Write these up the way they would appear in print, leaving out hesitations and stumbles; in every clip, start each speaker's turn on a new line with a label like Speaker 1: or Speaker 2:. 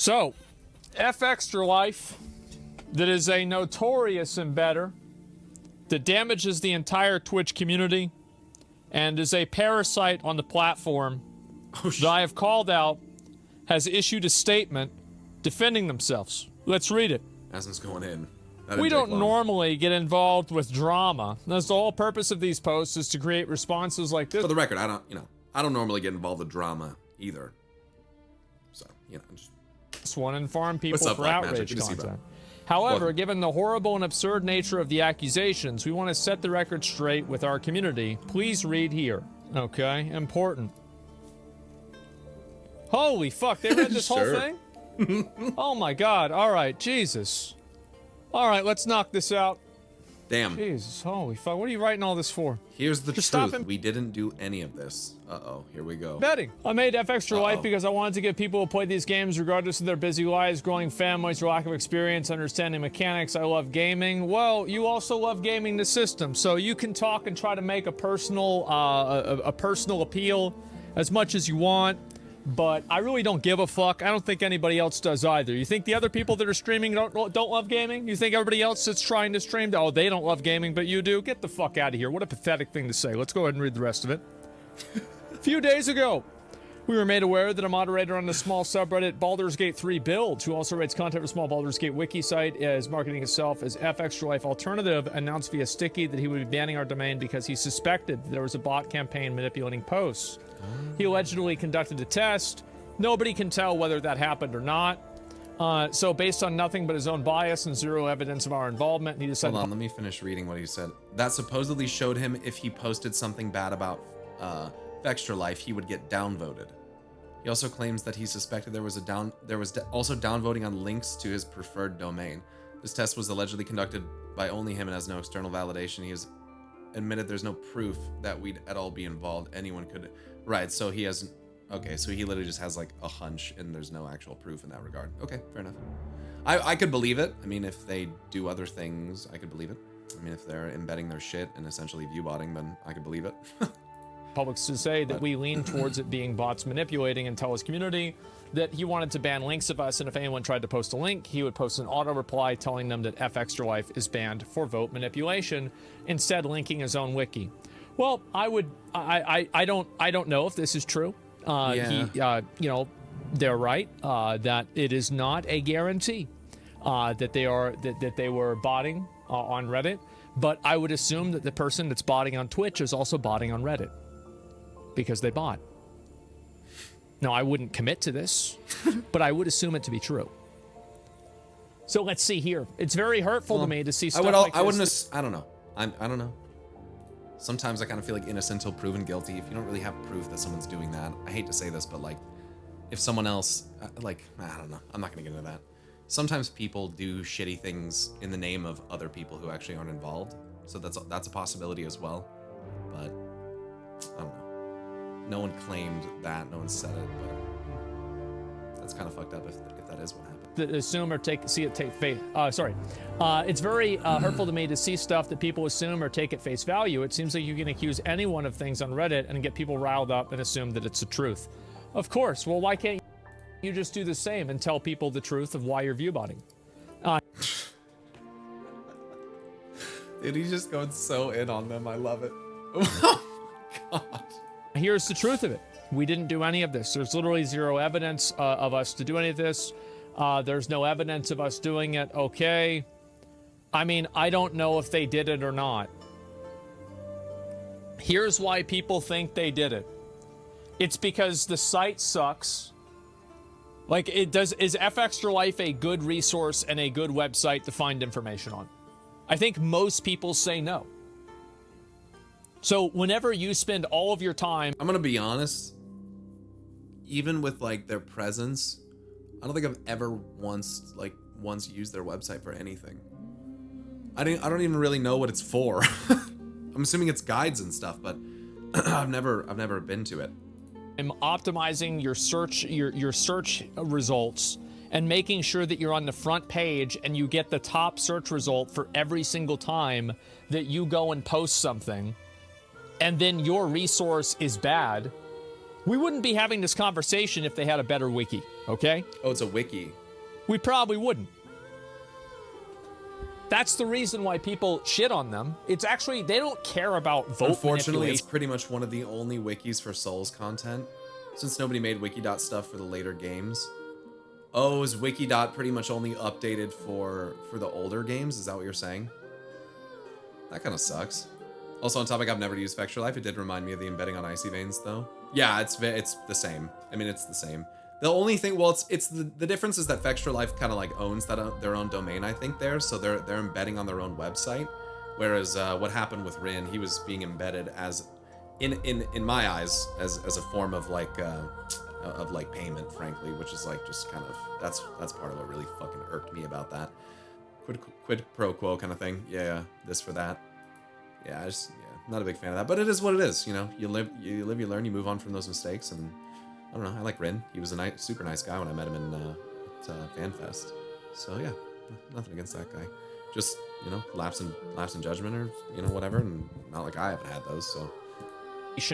Speaker 1: So, Fextralife, that is a notorious embedder that damages the entire Twitch community and is a parasite on the platform that I have called out, has issued a statement defending themselves. Let's read it.
Speaker 2: Asmon's going in.
Speaker 1: We don't normally get involved with drama. That's the whole purpose of these posts, is to create responses like this.
Speaker 2: For the record, I don't normally get involved with drama either. So,
Speaker 1: Just want to inform people
Speaker 2: What's up,
Speaker 1: for
Speaker 2: Black
Speaker 1: outrage
Speaker 2: Magic?
Speaker 1: content. However, given the horrible and absurd nature of the accusations, we want to set the record straight with our community. Please read here. Okay, important. Holy fuck, they read this whole thing? Oh my god, alright, Jesus. Alright, let's knock this out.
Speaker 2: Damn.
Speaker 1: Jesus, holy fuck, what are you writing all this for?
Speaker 2: Here's the
Speaker 1: Just stop
Speaker 2: truth.
Speaker 1: him.
Speaker 2: We didn't do any of this. Uh-oh, here we go.
Speaker 1: Betting. I made Fextralife because I wanted to give people who play these games, regardless of their busy lives, growing families, or lack of experience, understanding mechanics. I love gaming. Well, you also love gaming the system, so you can talk and try to make a personal appeal as much as you want. But I really don't give a fuck. I don't think anybody else does either. You think the other people that are streaming don't love gaming? You think everybody else that's trying to stream, oh, they don't love gaming, but you do? Get the fuck out of here. What a pathetic thing to say. Let's go ahead and read the rest of it. A few days ago, we were made aware that a moderator on the small subreddit Baldur's Gate 3 Builds, who also writes content for small Baldur's Gate wiki site, is marketing itself as Fextralife Alternative, announced via Sticky that he would be banning our domain because he suspected there was a bot campaign manipulating posts. He allegedly conducted a test. Nobody can tell whether that happened or not. So based on nothing but his own bias and zero evidence of our involvement, he decided—
Speaker 2: Hold on, let me finish reading what he said. That supposedly showed him if he posted something bad about Fextralife, he would get downvoted. He also claims that he suspected there was also downvoting on links to his preferred domain. This test was allegedly conducted by only him and has no external validation. He has admitted there's no proof that we'd at all be involved. Anyone could— Right, so he has— Okay, so he literally just has like a hunch and there's no actual proof in that regard. Okay, fair enough. I could believe it. I mean, if they do other things, I could believe it. I mean, if they're embedding their shit and essentially viewbotting, then I could believe it.
Speaker 1: public to say that we lean towards it being bots manipulating, and tell his community that he wanted to ban links of us, and if anyone tried to post a link, he would post an auto reply telling them that Fextralife is banned for vote manipulation, instead linking his own wiki. Well, I don't know if this is true. You know, they're right that it is not a guarantee that they were botting on Reddit, but I would assume that the person that's botting on Twitch is also botting on Reddit because they bot. Now, I wouldn't commit to this, but I would assume it to be true. So let's see here. It's very hurtful to me to see stuff like this.
Speaker 2: I don't know. I don't know. Sometimes I kind of feel like innocent till proven guilty. If you don't really have proof that someone's doing that, I hate to say this, but like, if someone else, like, I don't know. I'm not gonna get into that. Sometimes people do shitty things in the name of other people who actually aren't involved. So that's a possibility as well. But I don't know. No one claimed that. No one said it, but that's kind of fucked up if that is what happened.
Speaker 1: That assume or it's very hurtful to me to see stuff that people assume or take at face value. It seems like you can accuse anyone of things on Reddit and get people riled up and assume that it's the truth. Of course. Well, why can't you just do the same and tell people the truth of why you're viewbotting?
Speaker 2: Dude, he's just going so in on them. I love it. Oh my god.
Speaker 1: Here's the truth of it. We didn't do any of this. There's literally zero evidence of us to do any of this. There's no evidence of us doing it. Okay. I mean, I don't know if they did it or not. Here's why people think they did it. It's because the site sucks. Like, is Fextralife a good resource and a good website to find information on? I think most people say no. So whenever you spend all of your time—
Speaker 2: I'm gonna be honest, even with like their presence, I don't think I've ever once used their website for anything. I don't even really know what it's for. I'm assuming it's guides and stuff, but I've never been to it.
Speaker 1: I'm optimizing your search results and making sure that you're on the front page and you get the top search result for every single time that you go and post something, and then your resource is bad. We wouldn't be having this conversation if they had a better wiki. okay?
Speaker 2: Oh, it's a wiki.
Speaker 1: We probably wouldn't. That's the reason why people shit on them. It's actually, they don't care about vote
Speaker 2: Unfortunately,
Speaker 1: manipulation.
Speaker 2: it's pretty much one of the only wikis for Souls content, since nobody made Wikidot stuff for the later games. Oh, is Wikidot pretty much only updated for the older games? Is that what you're saying? That kind of sucks. Also, on topic, I've never used Fextralife. It did remind me of the embedding on Icy Veins, though. Yeah, it's the same. I mean, it's the same. The only thing, well, it's the difference is that Fextralife kind of like owns that their own domain, I think, there, so they're embedding on their own website. Whereas what happened with Rin, he was being embedded as, in my eyes, as a form of like payment, frankly, which is like just kind of that's part of what really fucking irked me about that quid pro quo kind of thing. Yeah, this for that. Yeah, not a big fan of that, but it is what it is. You know, you live, you learn, you move on from those mistakes, and I don't know. I like Rin. He was a super nice guy when I met him at FanFest. So yeah, nothing against that guy. Just, you know, lapse in judgment, or, you know, whatever, and not like I haven't had those. So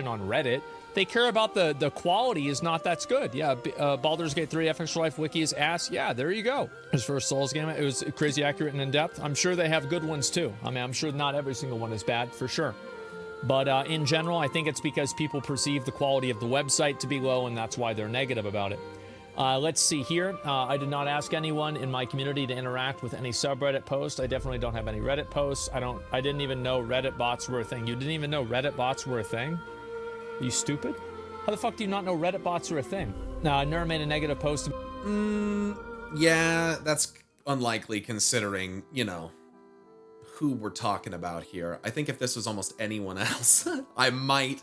Speaker 1: on Reddit, they care about the quality is not that's good. Yeah, Baldur's Gate 3 Fextralife wiki is ass. Yeah, there you go. His first Souls game, it was crazy accurate and in depth. I'm sure they have good ones too. I mean, I'm sure not every single one is bad, for sure. But in general, I think it's because people perceive the quality of the website to be low, and that's why they're negative about it. Let's see here. I did not ask anyone in my community to interact with any subreddit posts. I definitely don't have any Reddit posts. I didn't even know Reddit bots were a thing. You didn't even know Reddit bots were a thing? Are you stupid? How the fuck do you not know Reddit bots are a thing? No, I never made a negative post.
Speaker 2: Yeah, that's unlikely considering, you know, who we're talking about here. I think if this was almost anyone else, I might.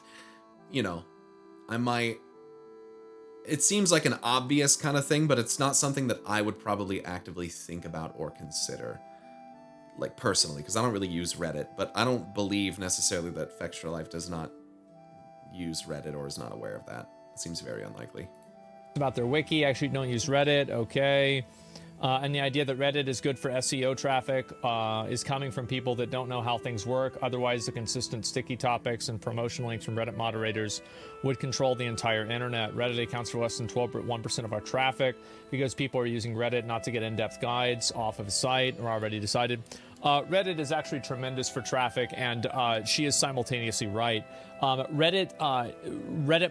Speaker 2: It seems like an obvious kind of thing, but it's not something that I would probably actively think about or consider, like personally, because I don't really use Reddit, but I don't believe necessarily that Fextralife does not use Reddit or is not aware of that. It seems very unlikely.
Speaker 1: About their wiki, actually don't use Reddit, okay. And the idea that Reddit is good for SEO traffic is coming from people that don't know how things work. Otherwise, the consistent sticky topics and promotion links from Reddit moderators would control the entire internet. Reddit accounts for less than 1% of our traffic because people are using Reddit not to get in-depth guides off of a site or already decided. Reddit is actually tremendous for traffic, and she is simultaneously right. Reddit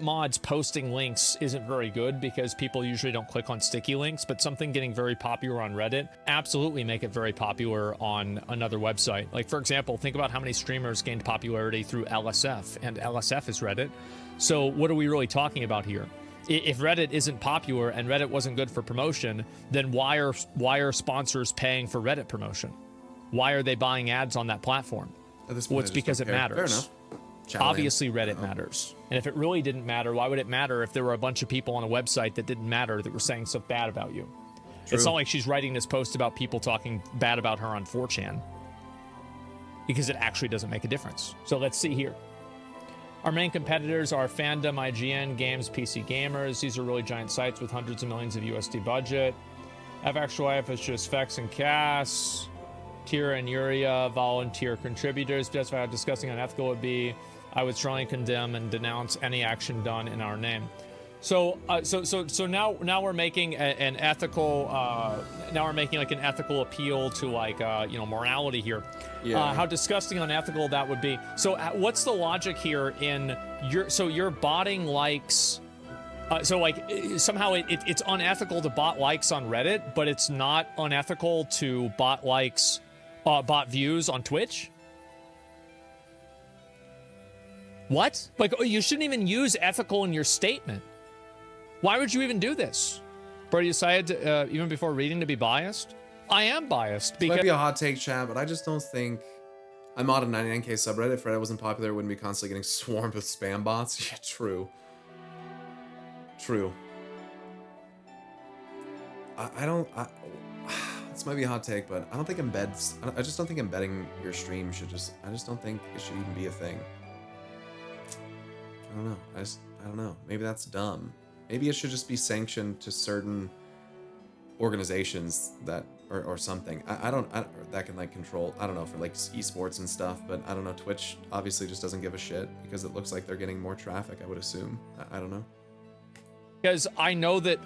Speaker 1: mods posting links isn't very good because people usually don't click on sticky links, but something getting very popular on Reddit absolutely make it very popular on another website. Like, for example, think about how many streamers gained popularity through LSF, and LSF is Reddit. So what are we really talking about here? If Reddit isn't popular and Reddit wasn't good for promotion, then why are sponsors paying for Reddit promotion? Why are they buying ads on that platform? Well, it's because it matters. Fair enough. Obviously, Reddit matters. And if it really didn't matter, why would it matter if there were a bunch of people on a website that didn't matter that were saying stuff bad about you? True. It's not like she's writing this post about people talking bad about her on 4chan, because it actually doesn't make a difference. So let's see here. Our main competitors are Fandom, IGN, Games, PC Gamers. These are really giant sites with hundreds of millions of USD budget. Fextralife is just Fex and Cass. Tira and Yuria, volunteer contributors. Justify how disgusting and unethical it would be. I would strongly condemn and denounce any action done in our name. So now we're making an ethical. Now we're making like an ethical appeal to like morality here. Yeah. How disgusting, unethical that would be. So what's the logic here in your botting likes? Somehow it's unethical to bot likes on Reddit, but it's not unethical to bot likes, bot views on Twitch? What? Like, you shouldn't even use ethical in your statement. Why would you even do this? Bro, you decided to, even before reading, to be biased? I am biased because...
Speaker 2: It might be a hot take, chat, but I just don't think... I'm on a 99k subreddit. If Reddit wasn't popular, it wouldn't be constantly getting swarmed with spam bots. Yeah, true. True. This might be a hot take, but I don't think embeds... I just don't think embedding your stream should just... I just don't think it should even be a thing. I don't know. I don't know. Maybe that's dumb. Maybe it should just be sanctioned to certain organizations that... Or something. I don't that can like control, I don't know, for like esports and stuff, but I don't know, Twitch obviously just doesn't give a shit because it looks like they're getting more traffic, I would assume. I don't know.
Speaker 1: Because I know that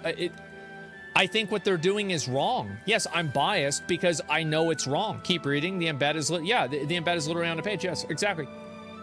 Speaker 1: I think what they're doing is wrong. Yes, I'm biased because I know it's wrong. Keep reading. The embed is, the embed is literally on the page. Yes, exactly.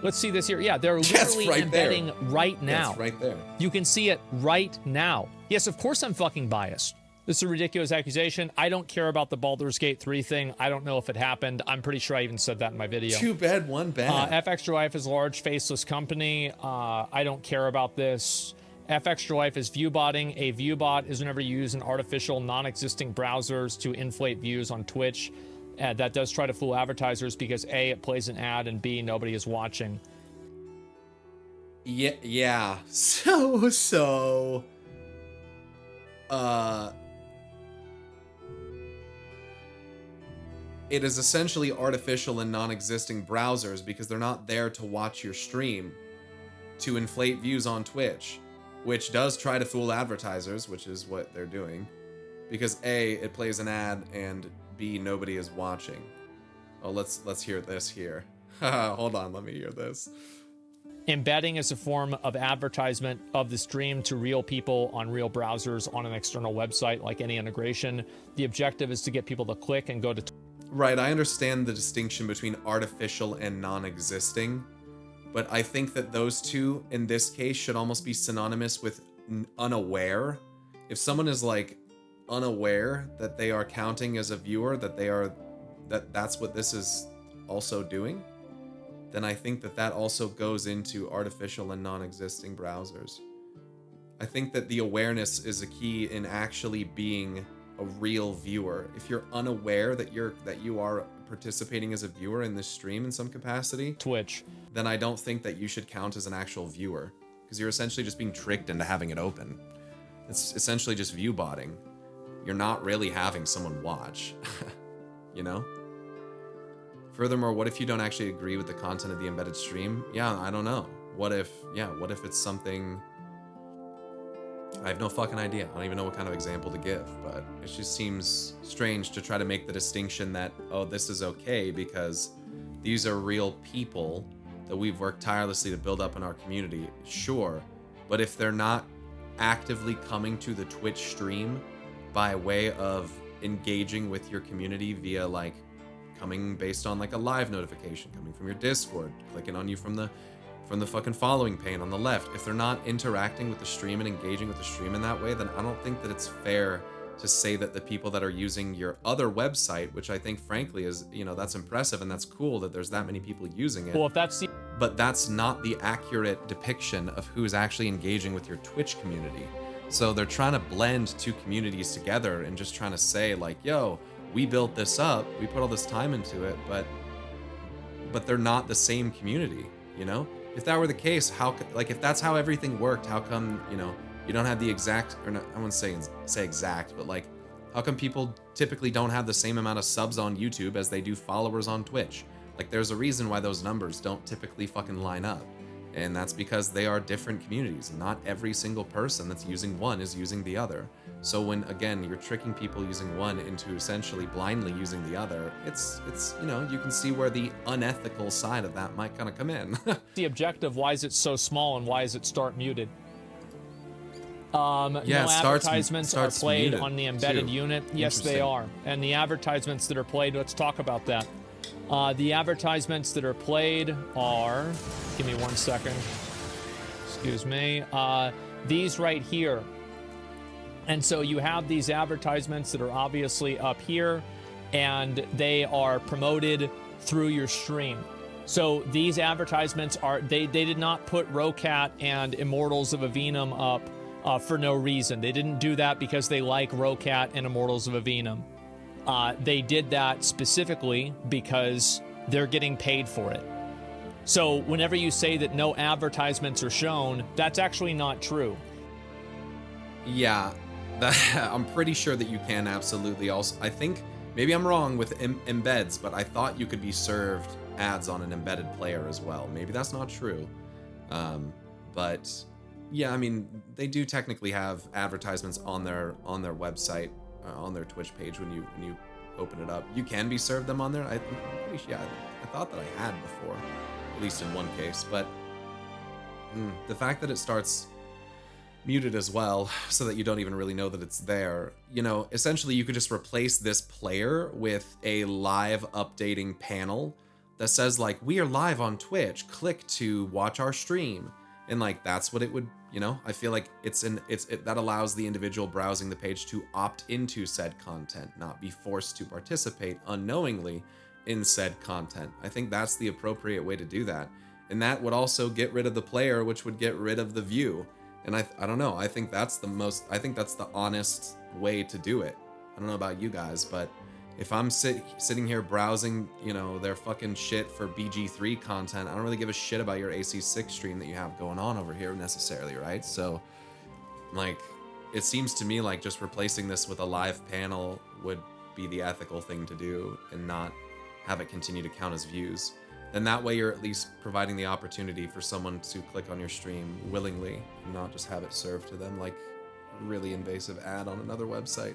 Speaker 1: Let's see this here. Yeah, they're literally
Speaker 2: right
Speaker 1: embedding
Speaker 2: there.
Speaker 1: right now.
Speaker 2: Yes, right there.
Speaker 1: You can see it right now. Yes, of course I'm fucking biased. This is a ridiculous accusation. I don't care about the Baldur's Gate 3 thing. I don't know if it happened. I'm pretty sure I even said that in my video.
Speaker 2: Too bad, one bad.
Speaker 1: Fextralife is a large, faceless company. I don't care about this. Fextralife is viewbotting. A viewbot is whenever you use an artificial, non-existing browsers to inflate views on Twitch. That does try to fool advertisers because A, it plays an ad, and B, nobody is watching.
Speaker 2: Yeah. It is essentially artificial and non-existing browsers because they're not there to watch your stream, to inflate views on Twitch, which does try to fool advertisers, which is what they're doing, because A, it plays an ad, and B, nobody is watching. Oh, let's hear this here. Hold on, let me hear this.
Speaker 1: Embedding is a form of advertisement of the stream to real people on real browsers on an external website, like any integration. The objective is to get people to click and go to...
Speaker 2: Right, I understand the distinction between artificial and non-existing, but I think that those two, in this case, should almost be synonymous with unaware. If someone is, like, unaware that they are counting as a viewer, that's what this is also doing, then I think that also goes into artificial and non-existing browsers. I think that the awareness is a key in actually being a real viewer. If you're unaware that you are participating as a viewer in this stream in some capacity,
Speaker 1: Twitch,
Speaker 2: then I don't think that you should count as an actual viewer, because you're essentially just being tricked into having it open. It's essentially just view botting. You're not really having someone watch, you know? Furthermore, what if you don't actually agree with the content of the embedded stream? Yeah, I don't know. What if it's something... I have no fucking idea. I don't even know what kind of example to give, but it just seems strange to try to make the distinction that, oh, this is okay because these are real people that we've worked tirelessly to build up in our community. Sure, but if they're not actively coming to the Twitch stream by way of engaging with your community via, like, coming based on, like, a live notification, coming from your Discord, clicking on you from the fucking following pane on the left. If they're not interacting with the stream and engaging with the stream in that way, then I don't think that it's fair to say that the people that are using your other website, which I think frankly is, that's impressive and that's cool that there's that many people using it.
Speaker 1: Well, if that's the...
Speaker 2: But that's not the accurate depiction of who is actually engaging with your Twitch community. So they're trying to blend two communities together and just trying to say, like, yo, we built this up, we put all this time into it, but they're not the same community, If that were the case, if that's how everything worked, how come, you don't have the exact, or not, I wouldn't say exact, but like, how come people typically don't have the same amount of subs on YouTube as they do followers on Twitch? Like, there's a reason why those numbers don't typically fucking line up. And that's because they are different communities. Not every single person that's using one is using the other. So when, again, you're tricking people using one into essentially blindly using the other, it's you can see where the unethical side of that might kind of come in.
Speaker 1: The objective, why is it so small and why is it start muted?
Speaker 2: Yeah,
Speaker 1: no advertisements are played on the embedded
Speaker 2: too.
Speaker 1: unit. Yes, they are. And the advertisements that are played, let's talk about that. The advertisements that are played are, give me 1 second, excuse me, these right here. And so you have these advertisements that are obviously up here, and they are promoted through your stream. So these advertisements are, they did not put Rocat and Immortals of Avenum up for no reason. They didn't do that because they like Rocat and Immortals of Avenum. They did that specifically because they're getting paid for it. So whenever you say that no advertisements are shown, that's actually not true.
Speaker 2: Yeah, I'm pretty sure that you can absolutely also. I think maybe I'm wrong with embeds, but I thought you could be served ads on an embedded player as well. Maybe that's not true. But yeah, I mean, they do technically have advertisements on their website. On their Twitch page when you open it up. You can be served them on there. I thought that I had before, at least in one case, but the fact that it starts muted as well, so that you don't even really know that it's there. You know, essentially you could just replace this player with a live updating panel that says like, we are live on Twitch, click to watch our stream. And like, that's what it would, you know, I feel like that allows the individual browsing the page to opt into said content, not be forced to participate unknowingly in said content. I think that's the appropriate way to do that. And that would also get rid of the player, which would get rid of the view. And I don't know, I think that's the honest way to do it. I don't know about you guys, but if I'm sitting here browsing, you know, their fucking shit for BG3 content, I don't really give a shit about your AC6 stream that you have going on over here necessarily, right? So, like, it seems to me like just replacing this with a live panel would be the ethical thing to do and not have it continue to count as views. Then that way you're at least providing the opportunity for someone to click on your stream willingly and not just have it served to them like a really invasive ad on another website.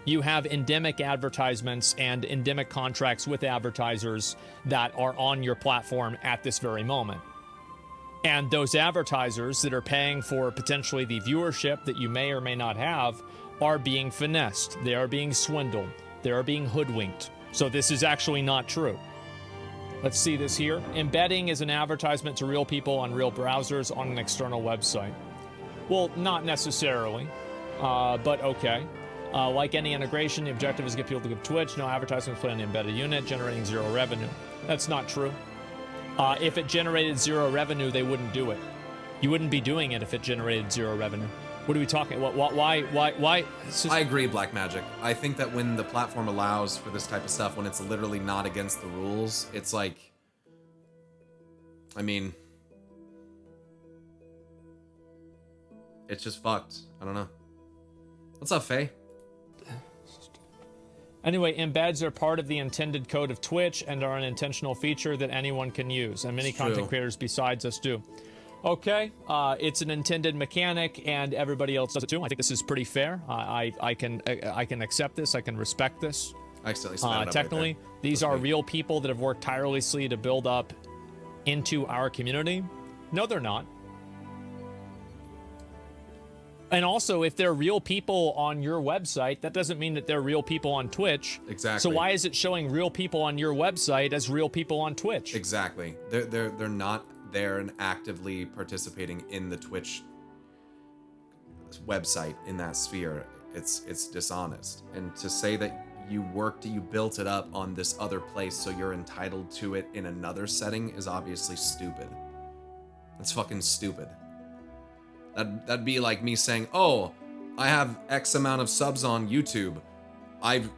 Speaker 1: You have endemic advertisements and endemic contracts with advertisers that are on your platform at this very moment. And those advertisers that are paying for potentially the viewership that you may or may not have are being finessed. They are being swindled. They are being hoodwinked. So this is actually not true. Let's see this here. Embedding is an advertisement to real people on real browsers on an external website. Well, not necessarily, but okay. Like any integration, the objective is to get people to go to Twitch. No advertisements play on the embedded unit, generating zero revenue. That's not true. If it generated zero revenue, they wouldn't do it. You wouldn't be doing it if it generated zero revenue. What are we talking? Why?
Speaker 2: I agree, Black Magic. I think that when the platform allows for this type of stuff, when it's literally not against the rules, it's like, I mean, it's just fucked. I don't know. What's up, Faye?
Speaker 1: Anyway, embeds are part of the intended code of Twitch and are an intentional feature that anyone can use, and many content creators besides us do. Okay, it's an intended mechanic, and everybody else does it too. I think this is pretty fair. I can accept this. I can respect this.
Speaker 2: I accidentally sped it up
Speaker 1: technically,
Speaker 2: right there.
Speaker 1: these are real people that have worked tirelessly to build up into our community. No, they're not. And also, if they're real people on your website, that doesn't mean that they're real people on Twitch.
Speaker 2: Exactly.
Speaker 1: So why is it showing real people on your website as real people on Twitch?
Speaker 2: Exactly. They're not there and actively participating in the Twitch website in that sphere. It's dishonest. And to say that you built it up on this other place so you're entitled to it in another setting is obviously stupid. It's fucking stupid. That'd be like me saying, oh, I have X amount of subs on YouTube. I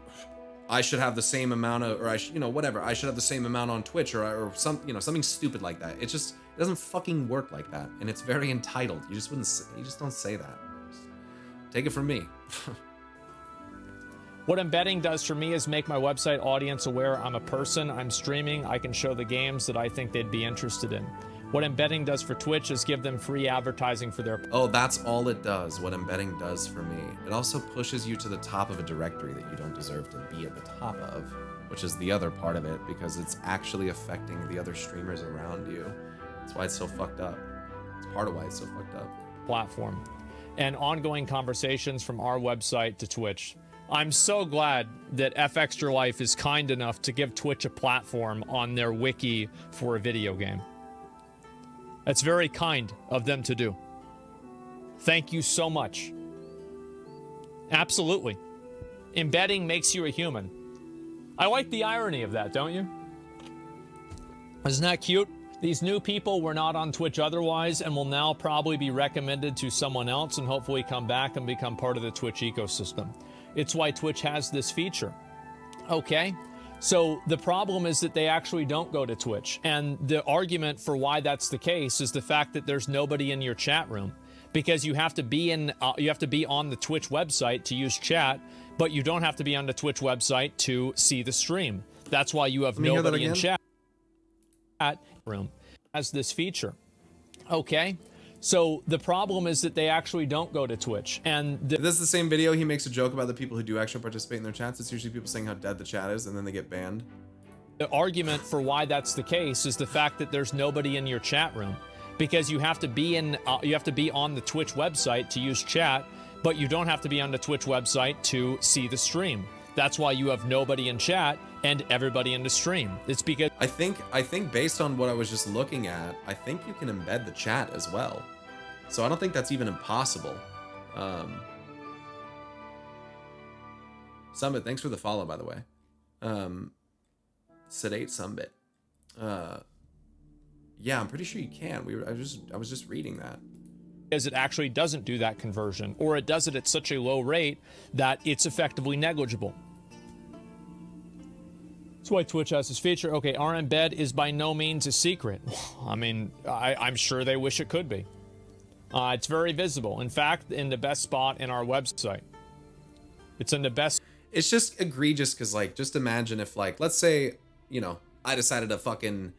Speaker 2: should have the same amount of, or whatever. I should have the same amount on Twitch or something stupid like that. It doesn't fucking work like that. And it's very entitled. You just don't say that. Take it from me.
Speaker 1: What embedding does for me is make my website audience aware I'm a person, I'm streaming, I can show the games that I think they'd be interested in. What embedding does for Twitch is give them free advertising for their...
Speaker 2: Oh, that's all it does, what embedding does for me. It also pushes you to the top of a directory that you don't deserve to be at the top of, which is the other part of it, because it's actually affecting the other streamers around you. That's why it's so fucked up. It's part of why it's so fucked up.
Speaker 1: Platform. And ongoing conversations from our website to Twitch. I'm so glad that Fextralife is kind enough to give Twitch a platform on their wiki for a video game. That's very kind of them to do. Thank you so much. Absolutely. Embedding makes you a human. I like the irony of that, don't you? Isn't that cute? These new people were not on Twitch otherwise and will now probably be recommended to someone else and hopefully come back and become part of the Twitch ecosystem. It's why Twitch has this feature. Okay? So the problem is that they actually don't go to Twitch. And the argument for why that's the case is the fact that there's nobody in your chat room. Because you have to be on the Twitch website to use chat, but you don't have to be on the Twitch website to see the stream. That's why you have nobody in chat room as this feature. Okay? So the problem is that they actually don't go to Twitch. And
Speaker 2: if this is the same video, he makes a joke about the people who do actually participate in their chats. It's usually people saying how dead the chat is, and then they get banned.
Speaker 1: The argument for why that's the case is the fact that there's nobody in your chat room. because you have to be on the Twitch website to use chat, but you don't have to be on the Twitch website to see the stream. That's why you have nobody in chat and everybody in the stream. It's because
Speaker 2: I think based on what I was just looking at, I think you can embed the chat as well. So I don't think that's even impossible. Summit, thanks for the follow, by the way. Sedate Sumbit. Yeah, I'm pretty sure you can. I was just reading that.
Speaker 1: Because it actually doesn't do that conversion, or it does it at such a low rate that it's effectively negligible. That's why Twitch has this feature. Okay, our embed is by no means a secret. I mean, I'm sure they wish it could be. It's very visible. In fact, in the best spot in our website. It's in the best...
Speaker 2: It's just egregious because, like, just imagine if, like, let's say, you know, I decided to fucking,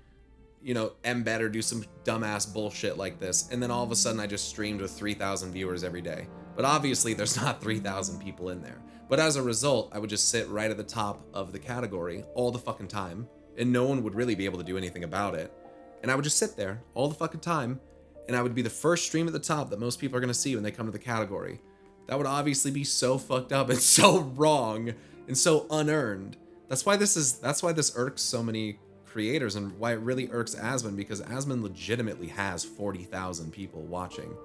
Speaker 2: you know, embed or do some dumbass bullshit like this, and then all of a sudden I just streamed with 3,000 viewers every day. But obviously there's not 3,000 people in there. But as a result, I would just sit right at the top of the category all the fucking time, and no one would really be able to do anything about it. And I would just sit there all the fucking time, and I would be the first stream at the top that most people are gonna see when they come to the category. That would obviously be so fucked up and so wrong and so unearned. That's why this irks so many creators, and why it really irks Asmon, because Asmon legitimately has 40,000 people watching.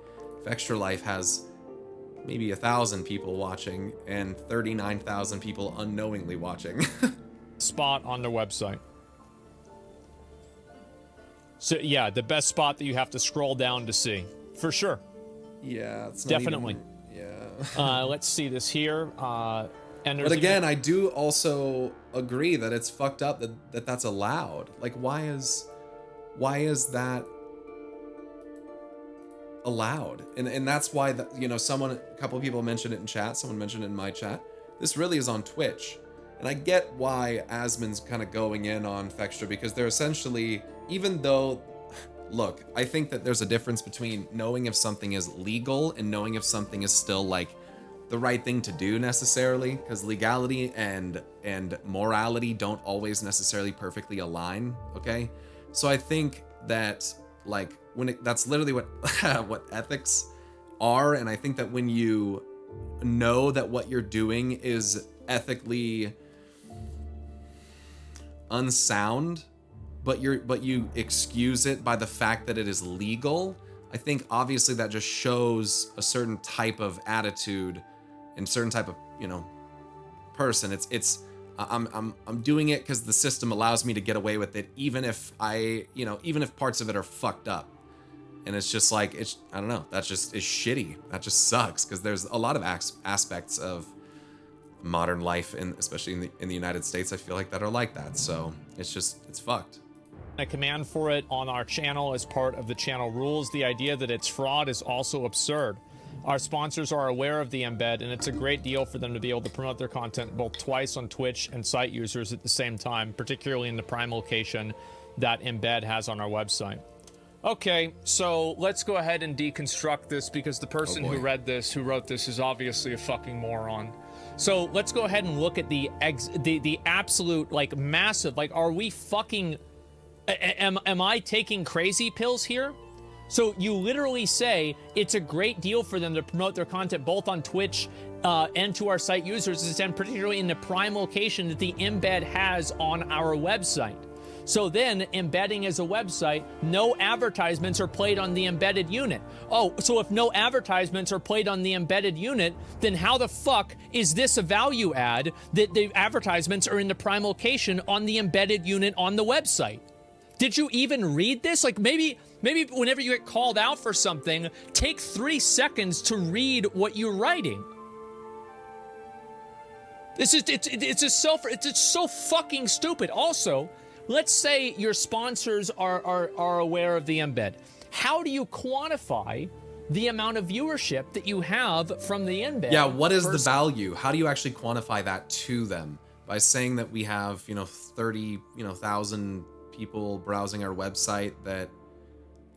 Speaker 2: Fextralife has maybe 1,000 people watching and 39,000 people unknowingly watching.
Speaker 1: spot on their website. So yeah, the best spot that you have to scroll down to see, for sure.
Speaker 2: Yeah, it's not
Speaker 1: definitely. Let's see this here.
Speaker 2: But again, I do also agree that it's fucked up that that's allowed. Like, why is that allowed? And that's why you know, a couple of people mentioned it in chat. Someone mentioned it in my chat. This really is on Twitch, and I get why Asmon's kind of going in on Fextra, because they're essentially, even though. Look, I think that there's a difference between knowing if something is legal and knowing if something is still, like, the right thing to do necessarily, because legality and morality don't always necessarily perfectly align, okay? So I think that, like, that's literally what what ethics are, and I think that when you know that what you're doing is ethically unsound, but you excuse it by the fact that it is legal, I think obviously that just shows a certain type of attitude and certain type of, you know, person. I'm doing it because the system allows me to get away with it, even if even if parts of it are fucked up. And it's just like, I don't know, that's just is shitty. That just sucks, because there's a lot of aspects of modern life, and especially in the United States, I feel like, that are like that. So it's fucked.
Speaker 1: A command for it on our channel as part of the channel rules. The idea that it's fraud is also absurd. Our sponsors are aware of the embed, and it's a great deal for them to be able to promote their content both twice on Twitch and site users at the same time, particularly in the prime location that embed has on our website. Okay, so let's go ahead and deconstruct this, because the person who wrote this is obviously a fucking moron. So let's go ahead and look at the absolute, like, massive, like, are we fucking, am I taking crazy pills here? So you literally say it's a great deal for them to promote their content both on Twitch and to our site users, and particularly in the prime location that the embed has on our website. So then, embedding as a website, no advertisements are played on the embedded unit. Oh, so if no advertisements are played on the embedded unit, then how the fuck is this a value add that the advertisements are in the prime location on the embedded unit on the website? Did you even read this? Like, maybe whenever you get called out for something, take 3 seconds to read what you're writing. It's so fucking stupid. Also, let's say your sponsors are aware of the embed. How do you quantify the amount of viewership that you have from the embed?
Speaker 2: Yeah, what is the value? How do you actually quantify that to them? By saying that we have, 30,000 people browsing our website, that,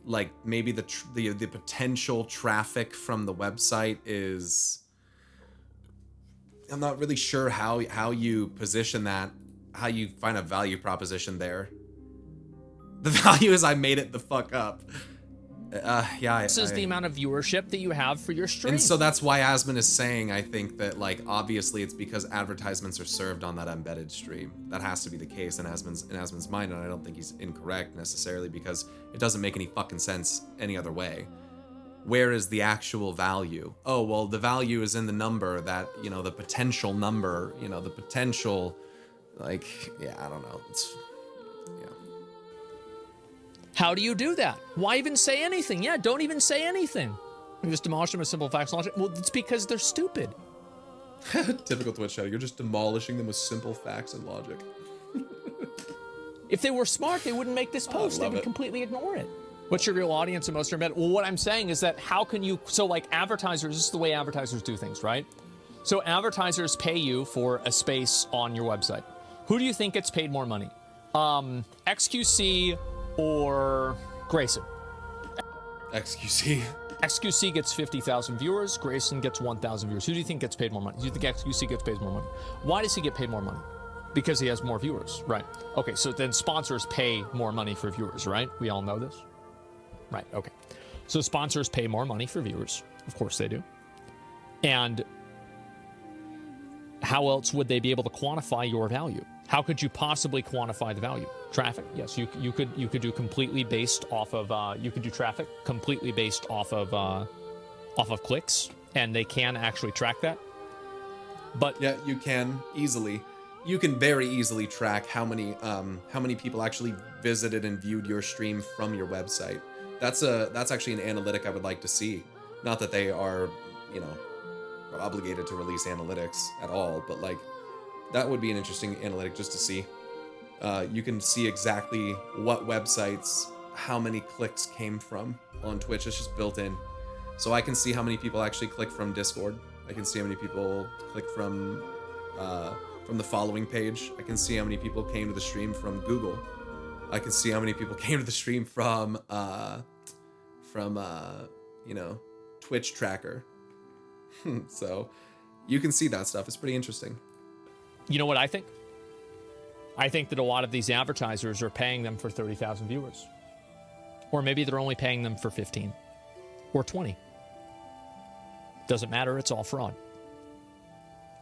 Speaker 2: like, maybe the potential traffic from the website is, I'm not really sure how you position that, how you find a value proposition there. The value is I made it the fuck up. Yeah.
Speaker 1: This is the amount of viewership that you have for your stream.
Speaker 2: And so that's why Asmon is saying, I think, that, like, obviously it's because advertisements are served on that embedded stream. That has to be the case in Asmon's mind, and I don't think he's incorrect necessarily, because it doesn't make any fucking sense any other way. Where is the actual value? Oh, well, the value is in the number that, you know, the potential number, you know, the potential, like, yeah, I don't know. It's, yeah.
Speaker 1: How do you do that? Why even say anything? Yeah, don't even say anything. You just demolish them with simple facts and logic. Well, it's because they're stupid.
Speaker 2: Typical Twitch chat. You're just demolishing them with simple facts and logic.
Speaker 1: If they were smart, they wouldn't make this post. They would completely ignore it. What's your real audience and most are embedded? Well, what I'm saying is that how can you, so like advertisers, this is the way advertisers do things, right? So advertisers pay you for a space on your website. Who do you think gets paid more money? XQC or Grayson?
Speaker 2: XQC.
Speaker 1: XQC gets 50,000 viewers. Grayson gets 1,000 viewers. Who do you think gets paid more money? Do you think XQC gets paid more money? Why does he get paid more money? Because he has more viewers, right? Okay, so then sponsors pay more money for viewers, right? We all know this? Right, okay. So sponsors pay more money for viewers. Of course they do. And how else would they be able to quantify your value? How could you possibly quantify the value? Traffic, yes, you could do completely based off of you could do traffic completely based off of clicks, and they can actually track that. But
Speaker 2: yeah, you can easily. You can very easily track how many people actually visited and viewed your stream from your website. That's actually an analytic I would like to see. Not that they are, you know, obligated to release analytics at all, but like that would be an interesting analytic just to see. You can see exactly what websites, how many clicks came from on Twitch. It's just built in. So I can see how many people actually click from Discord. I can see how many people click from the following page. I can see how many people came to the stream from Google. I can see how many people came to the stream from you know, Twitch tracker. So you can see that stuff. It's pretty interesting.
Speaker 1: You know what I think? I think that a lot of these advertisers are paying them for 30,000 viewers. Or maybe they're only paying them for 15 or 20. Doesn't matter, it's all fraud.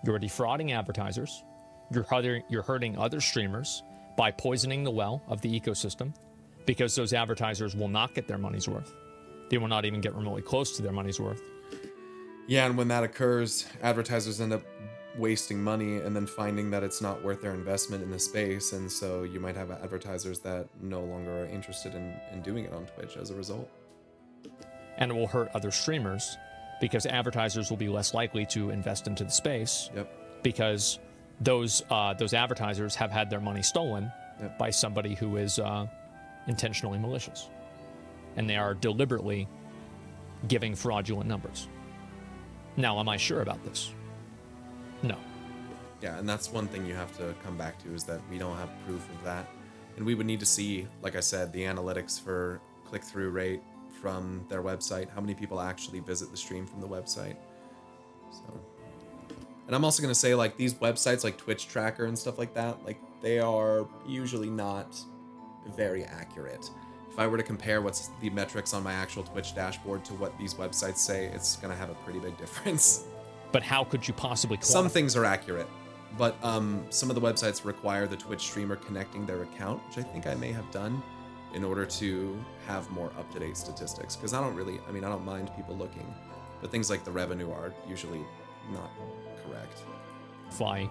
Speaker 1: You're defrauding advertisers. You're hurting other streamers by poisoning the well of the ecosystem, because those advertisers will not get their money's worth. They will not even get remotely close to their money's worth.
Speaker 2: Yeah, and when that occurs, advertisers end up wasting money and then finding that it's not worth their investment in the space, and so you might have advertisers that no longer are interested in doing it on Twitch as a result.
Speaker 1: And it will hurt other streamers, because advertisers will be less likely to invest into the space.
Speaker 2: Yep.
Speaker 1: Because those advertisers have had their money stolen by somebody who is intentionally malicious, and they are deliberately giving fraudulent numbers. Now, am I sure about this? No.
Speaker 2: Yeah, and that's one thing you have to come back to, is that we don't have proof of that. And we would need to see, like I said, the analytics for click-through rate from their website, how many people actually visit the stream from the website. So, and I'm also going to say, like, these websites like Twitch Tracker and stuff like that, like, they are usually not very accurate. If I were to compare what's the metrics on my actual Twitch dashboard to what these websites say, it's going to have a pretty big difference.
Speaker 1: But how could you possibly quantify?
Speaker 2: Some things are accurate, but some of the websites require the Twitch streamer connecting their account, which I think I may have done, in order to have more up-to-date statistics. Because I don't mind people looking, but things like the revenue are usually not correct.
Speaker 1: Fly.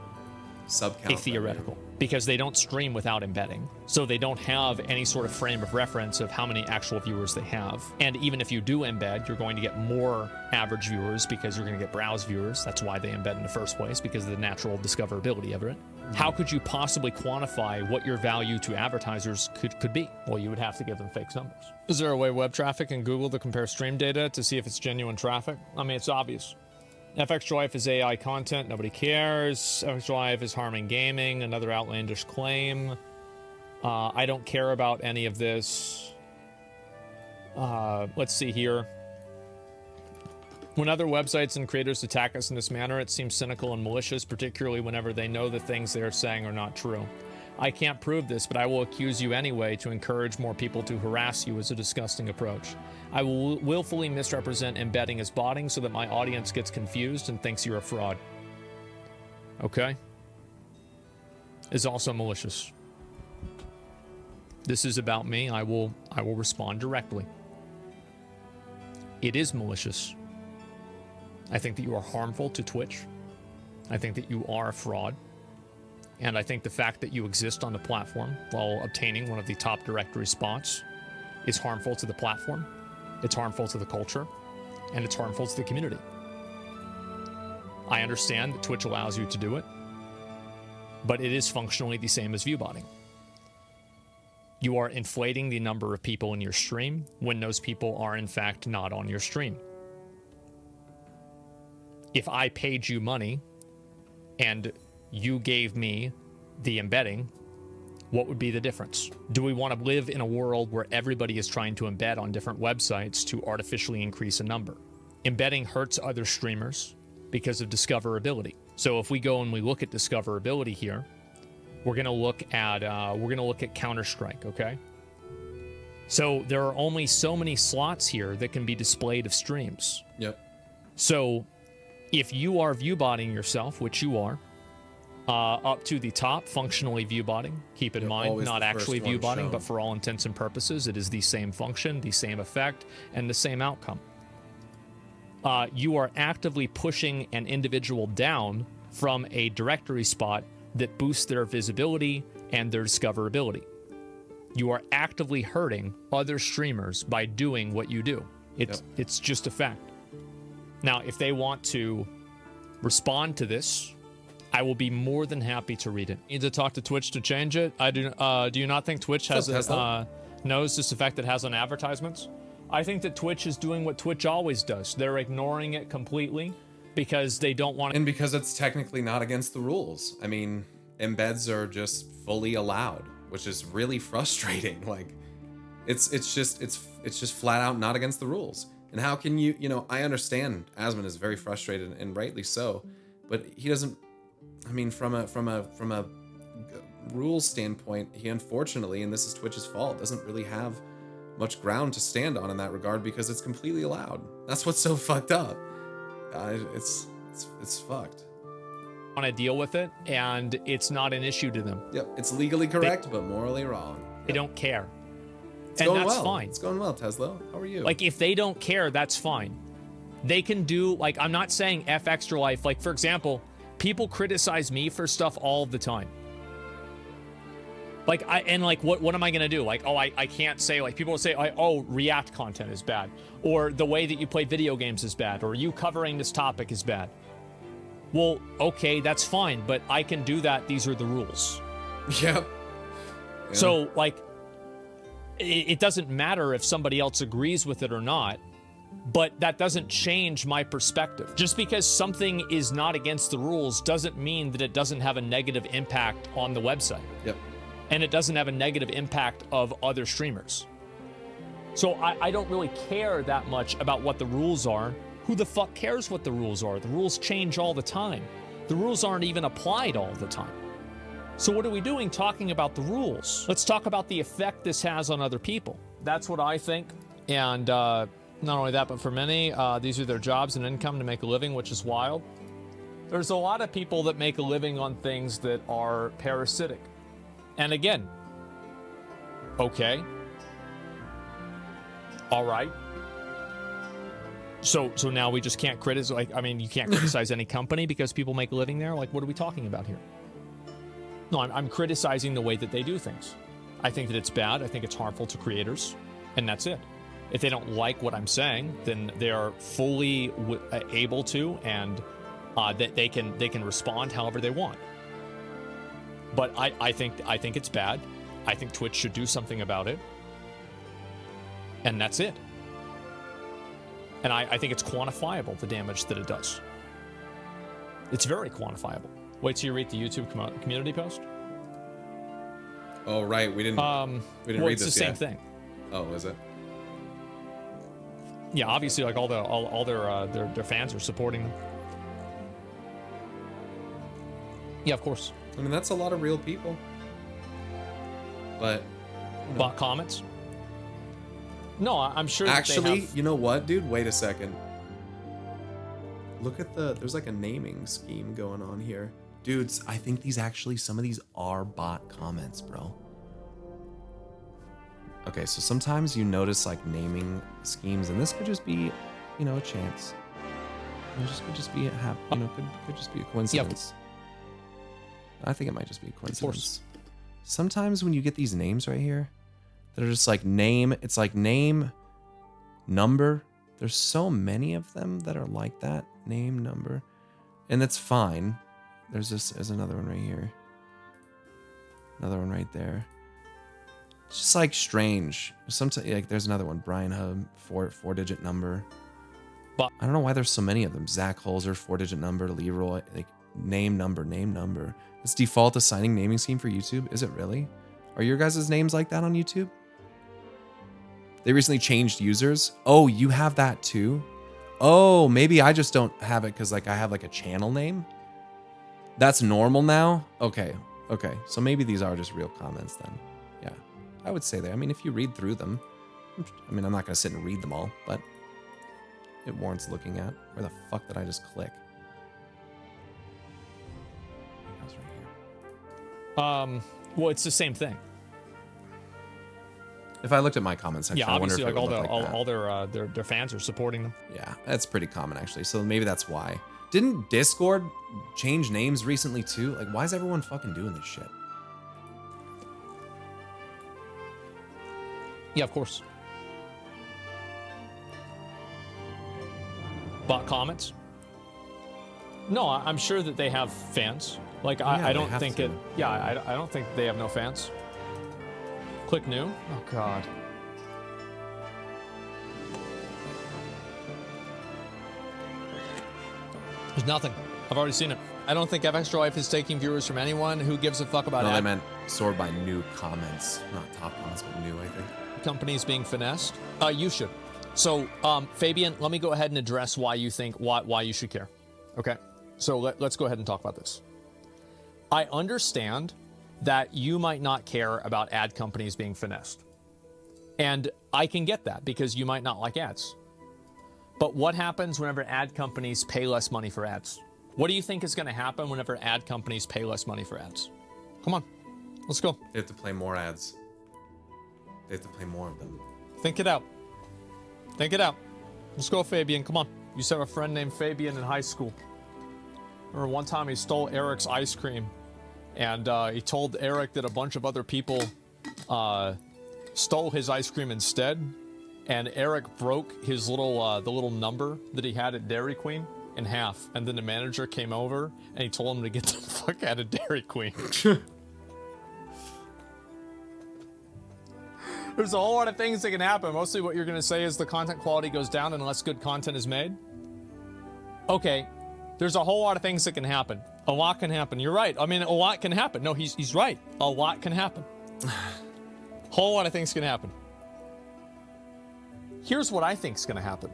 Speaker 2: Subcount
Speaker 1: A theoretical. Because they don't stream without embedding. So they don't have any sort of frame of reference of how many actual viewers they have. And even if you do embed, you're going to get more average viewers, because you're going to get browse viewers. That's why they embed in the first place, because of the natural discoverability of it. Mm-hmm. How could you possibly quantify what your value to advertisers could be? Well, you would have to give them fake numbers. Is there a way web traffic and Google to compare stream data to see if it's genuine traffic? I mean, it's obvious. Fextralife is AI content, nobody cares. Fextralife is harming gaming, another outlandish claim. I don't care about any of this. Let's see here. When other websites and creators attack us in this manner, it seems cynical and malicious, particularly whenever they know the things they are saying are not true. I can't prove this, but I will accuse you anyway to encourage more people to harass you is a disgusting approach. I will willfully misrepresent embedding as botting so that my audience gets confused and thinks you're a fraud. Okay? Is also malicious. This is about me. I will respond directly. It is malicious. I think that you are harmful to Twitch. I think that you are a fraud. And I think the fact that you exist on the platform while obtaining one of the top directory spots is harmful to the platform, it's harmful to the culture, and it's harmful to the community. I understand that Twitch allows you to do it, but it is functionally the same as viewbotting. You are inflating the number of people in your stream when those people are in fact not on your stream. If I paid you money and you gave me the embedding, what would be the difference? Do we want to live in a world where everybody is trying to embed on different websites to artificially increase a number? Embedding hurts other streamers because of discoverability. So if we go and we look at discoverability here, we're gonna look at Counter-Strike, okay? So there are only so many slots here that can be displayed of streams.
Speaker 2: Yep.
Speaker 1: So if you are viewbotting yourself, which you are, up to the top, functionally viewbotting, keep in mind, not actually viewbotting, but for all intents and purposes, it is the same function, the same effect, and the same outcome. You are actively pushing an individual down from a directory spot that boosts their visibility and their discoverability. You are actively hurting other streamers by doing what you do. It's just a fact. Now, if they want to respond to this, I will be more than happy to read it. Need to talk to Twitch to change it. I do. Do you not think Twitch knows this effect it has on advertisements? I think that Twitch is doing what Twitch always does. They're ignoring it completely because they don't want to.
Speaker 2: And because it's technically not against the rules. I mean, embeds are just fully allowed, which is really frustrating. Like, it's just flat out not against the rules. And how can you I understand Asmon is very frustrated, and rightly so, but he doesn't. I mean, from a rules standpoint, he unfortunately, and this is Twitch's fault, doesn't really have much ground to stand on in that regard because it's completely allowed. That's what's so fucked up. It's fucked.
Speaker 1: Want to deal with it, and it's not an issue to them.
Speaker 2: Yep, it's legally correct, but morally wrong. Yep.
Speaker 1: They don't care.
Speaker 2: It's
Speaker 1: and
Speaker 2: going
Speaker 1: that's
Speaker 2: well.
Speaker 1: fine.
Speaker 2: It's going well, Tesla. How are you?
Speaker 1: Like, if they don't care, that's fine. They can do, like, I'm not saying F Fextralife. Like, for example, people criticize me for stuff all the time. Like, what am I gonna do? Like, oh, I can't say, like, people will say, oh, React content is bad, or the way that you play video games is bad, or you covering this topic is bad. Well, okay, that's fine, but I can do that. These are the rules.
Speaker 2: Yep. Yeah.
Speaker 1: So, like, it doesn't matter if somebody else agrees with it or not, but that doesn't change my perspective. Just because something is not against the rules doesn't mean that it doesn't have a negative impact on the website.
Speaker 2: Yep.
Speaker 1: And it doesn't have a negative impact of other streamers. So I don't really care that much about what the rules are. Who the fuck cares what the rules are? The rules change all the time. The rules aren't even applied all the time. So what are we doing talking about the rules? Let's talk about the effect this has on other people. That's what I think. And not only that, but for many, these are their jobs and income to make a living, which is wild. There's a lot of people that make a living on things that are parasitic. And again, okay. All right. So now we just can't criticize, like, I mean, you can't criticize any company because people make a living there? Like, what are we talking about here? No, I'm criticizing the way that they do things. I think that it's bad. I think it's harmful to creators, and that's it. If they don't like what I'm saying, then they are fully able to, and that they can respond however they want. But I think it's bad. I think Twitch should do something about it, and that's it. And I think it's quantifiable, the damage that it does. It's very quantifiable. Wait till you read the YouTube community post.
Speaker 2: Oh, right. We didn't read this yet.
Speaker 1: It's the same thing.
Speaker 2: Oh, is it?
Speaker 1: Yeah, obviously, like all their fans are supporting them. Yeah, of course.
Speaker 2: I mean, that's a lot of real people. but
Speaker 1: bot comments. No, I'm sure.
Speaker 2: Actually,
Speaker 1: that they have...
Speaker 2: you know what, dude? Wait a second. Look at there's like a naming scheme going on here. Dudes, I think some of these are bot comments, bro. Okay, so sometimes you notice like naming schemes, and this could just be, you know, a chance. Could just be could just be a coincidence. Yep. I think it might just be a coincidence. Sometimes when you get these names right here, that are just like name, it's like name, number. There's so many of them that are like that, name, number, and that's fine. There's another one right here. Another one right there. It's just like strange. Sometimes like there's another one, Brian Hub, four-digit number. But I don't know why there's so many of them. Zach Holzer, 4-digit number, Leroy, like name, number. It's default assigning naming scheme for YouTube. Is it really? Are your guys' names like that on YouTube? They recently changed users. Oh, you have that too? Oh, maybe I just don't have it because like I have like a channel name. That's normal now? Okay. So maybe these are just real comments then. Yeah, I would say that. I mean, if you read through them, I mean, I'm not going to sit and read them all, but it warrants looking at. Where the fuck did I just click? That's right here.
Speaker 1: Well, it's the same thing.
Speaker 2: If I looked at my comment section,
Speaker 1: yeah, obviously,
Speaker 2: I wonder if
Speaker 1: all their fans are supporting them.
Speaker 2: Yeah, that's pretty common actually. So maybe that's why. Didn't Discord change names recently too? Like, why is everyone fucking doing this shit?
Speaker 1: Yeah, of course. Bot comments? No, I'm sure that they have fans. Like, I don't think it. Yeah, I don't think they have no fans. Click new. Oh God. There's nothing. I've already seen it. I don't think Fextralife is taking viewers from anyone who gives a fuck about.
Speaker 2: No, I meant sort by new comments, not top comments, but new. I think
Speaker 1: companies being finessed. You should. So, Fabian, let me go ahead and address why you think why you should care. Okay. So let's go ahead and talk about this. I understand that you might not care about ad companies being finessed, and I can get that because you might not like ads. But what happens whenever ad companies pay less money for ads? What do you think is going to happen whenever ad companies pay less money for ads? Come on, let's go.
Speaker 2: They have to play more ads. They have to play more of them.
Speaker 1: Think it out. Think it out. Let's go, Fabian. Come on. You used to have a friend named Fabian in high school. Remember one time he stole Eric's ice cream, and he told Eric that a bunch of other people stole his ice cream instead. And Eric broke his little the little number that he had at Dairy Queen in half, and then the manager came over and he told him to get the fuck out of Dairy Queen. There's a whole lot of things that can happen. Mostly what you're going to say is the content quality goes down unless good content is made. Okay, there's a whole lot of things that can happen. A lot can happen. You're right. I mean, a lot can happen. No, he's right. A lot can happen. Whole lot of things can happen. Here's what I think is going to happen.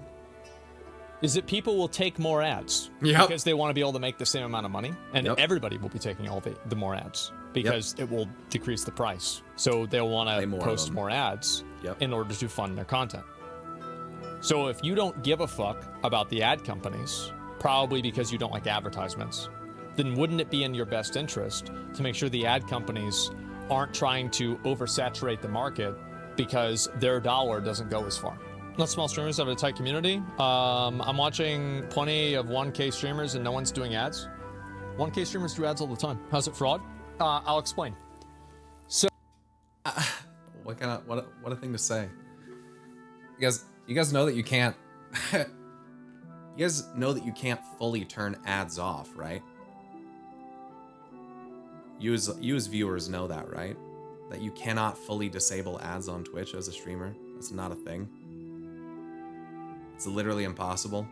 Speaker 1: Is that people will take more ads because they want to be able to make the same amount of money, and everybody will be taking all the more ads because it will decrease the price. So they'll want to post more ads in order to fund their content. So if you don't give a fuck about the ad companies, probably because you don't like advertisements, then wouldn't it be in your best interest to make sure the ad companies aren't trying to oversaturate the market because their dollar doesn't go as far? Not small streamers have a tight community. I'm watching plenty of 1K streamers and no one's doing ads. 1K streamers do ads all the time. How's it fraud? I'll explain. So,
Speaker 2: what a thing to say. You guys know that you can't. You guys know that you can't fully turn ads off, right? You as viewers know that, right? That you cannot fully disable ads on Twitch as a streamer. That's not a thing. It's literally impossible.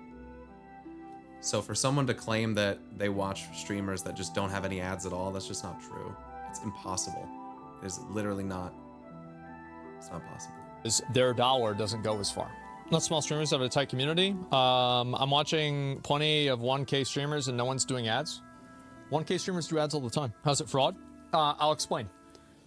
Speaker 2: So for someone to claim that they watch streamers that just don't have any ads at all, that's just not true. It's impossible. It is literally not. It's not possible.
Speaker 1: Their dollar doesn't go as far. Not small streamers have a tight community. I'm watching plenty of 1K streamers and no one's doing ads. 1K streamers do ads all the time. How's it fraud? I'll explain.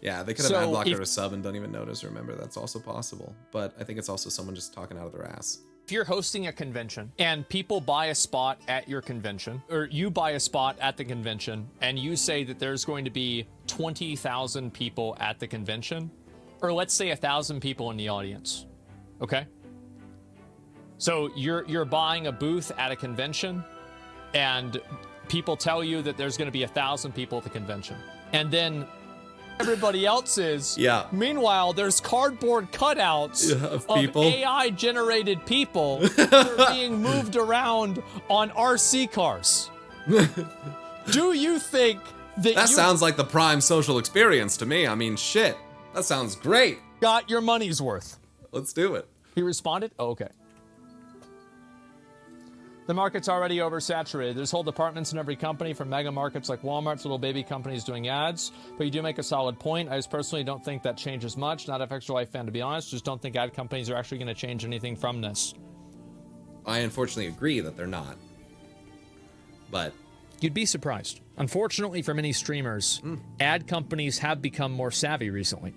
Speaker 2: Yeah, they could have ad blocker to sub and don't even notice. Remember, that's also possible. But I think it's also someone just talking out of their ass.
Speaker 1: If you're hosting a convention and people buy a spot at your convention, or you buy a spot at the convention, and you say that there's going to be 20,000 people at the convention, or let's say 1,000 people in the audience, okay? So you're buying a booth at a convention, and people tell you that there's going to be 1,000 people at the convention, and then everybody else is.
Speaker 2: Yeah.
Speaker 1: Meanwhile, there's cardboard cutouts
Speaker 2: of people.
Speaker 1: AI-generated people that are being moved around on RC cars. Do you think that
Speaker 2: sounds like the prime social experience to me? I mean, shit. That sounds great.
Speaker 1: Got your money's worth?
Speaker 2: Let's do it.
Speaker 1: He responded? Oh, okay. The market's already oversaturated. There's whole departments in every company, from mega markets like Walmart to little baby companies doing ads. But you do make a solid point. I just personally don't think that changes much. Not a Fextralife fan, to be honest. Just don't think ad companies are actually going to change anything from this.
Speaker 2: I unfortunately agree that they're not. But
Speaker 1: you'd be surprised. Unfortunately for many streamers, ad companies have become more savvy recently.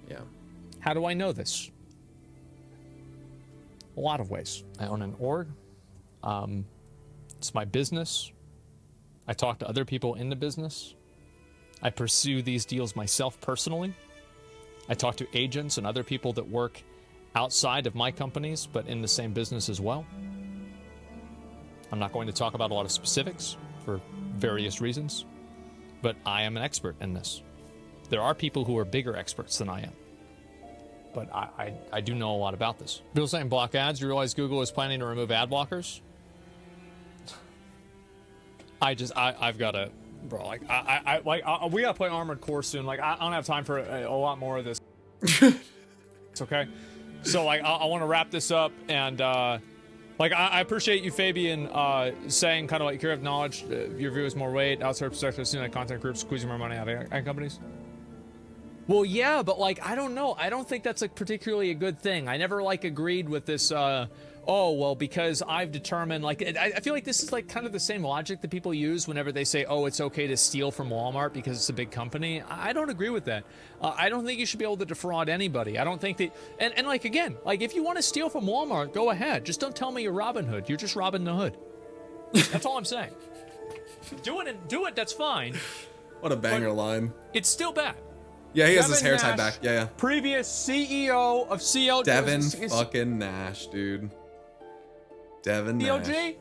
Speaker 2: Yeah.
Speaker 1: How do I know this? A lot of ways. I own an org. It's my business. I talk to other people in the business. I pursue these deals myself personally. I talk to agents and other people that work outside of my companies, but in the same business as well. I'm not going to talk about a lot of specifics for various reasons, but I am an expert in this. There are people who are bigger experts than I am, but I do know a lot about this. People saying block ads. You realize Google is planning to remove ad blockers? I've got to, bro. Like, we gotta play Armored Core soon. Like, I don't have time for a lot more of this. It's okay. So, like, I want to wrap this up, and like, I appreciate you, Fabian, saying kind of like here of knowledge, your view is more weight, outside perspective, seeing like content groups squeezing more money out of ad companies. Well, yeah, but like, I don't know. I don't think that's like particularly a good thing. I never like agreed with this. Oh, well, because I've determined, like, I feel like this is like kind of the same logic that people use whenever they say, oh, it's okay to steal from Walmart because it's a big company. I don't agree with that. I don't think you should be able to defraud anybody. I don't think that, and like, again, like, if you want to steal from Walmart, go ahead. Just don't tell me you're Robin Hood. You're just Robin the Hood. That's all I'm saying. Do it, that's fine.
Speaker 2: What a banger line.
Speaker 1: It's still bad.
Speaker 2: Yeah, he has his hair tied back. Yeah.
Speaker 1: Previous CEO of CLG.
Speaker 2: Devin fucking Nash, dude. Devin Nash.
Speaker 1: CLG?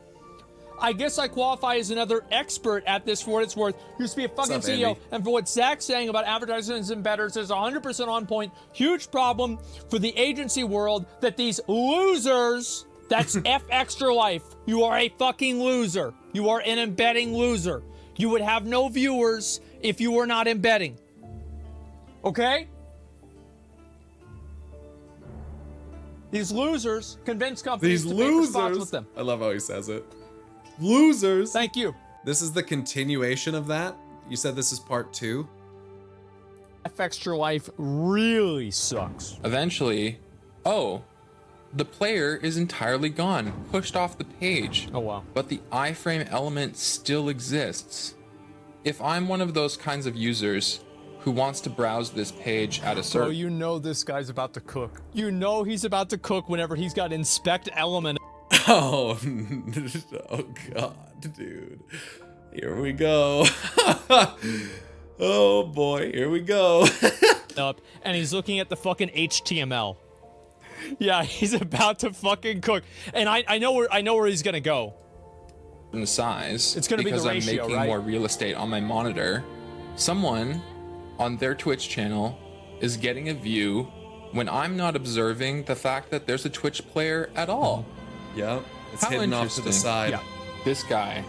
Speaker 1: I guess I qualify as another expert at this for what it's worth. Used to be a fucking CEO.
Speaker 2: Andy?
Speaker 1: And for what Zach's saying about advertisers and embedders is 100% on point. Huge problem for the agency world that these losers, that's Fextralife. You are a fucking loser. You are an embedding loser. You would have no viewers if you were not embedding. Okay? These losers convince companies to make spots with them.
Speaker 2: I love how he says it. Losers.
Speaker 1: Thank you.
Speaker 2: This is the continuation of that? You said this is part 2?
Speaker 1: Fextralife really sucks.
Speaker 3: Eventually, oh, the player is entirely gone, pushed off the page.
Speaker 1: Oh, wow.
Speaker 3: But the iframe element still exists. If I'm one of those kinds of users who wants to browse this page at a certain...
Speaker 1: Bro, you know this guy's about to cook. You know he's about to cook whenever he's got inspect element.
Speaker 2: Oh, oh God, dude. Here we go. Oh boy, here we go.
Speaker 1: Up, and he's looking at the fucking HTML. Yeah, he's about to fucking cook. And I know where he's gonna go.
Speaker 3: Size.
Speaker 1: It's gonna be the ratio,
Speaker 3: because I'm making
Speaker 1: right?
Speaker 3: more real estate on my monitor. Someone on their Twitch channel is getting a view when I'm not observing the fact that there's a Twitch player at all.
Speaker 2: Yep, it's
Speaker 3: How
Speaker 2: hidden off to the
Speaker 3: interesting.
Speaker 2: side.
Speaker 1: Yeah.
Speaker 3: This guy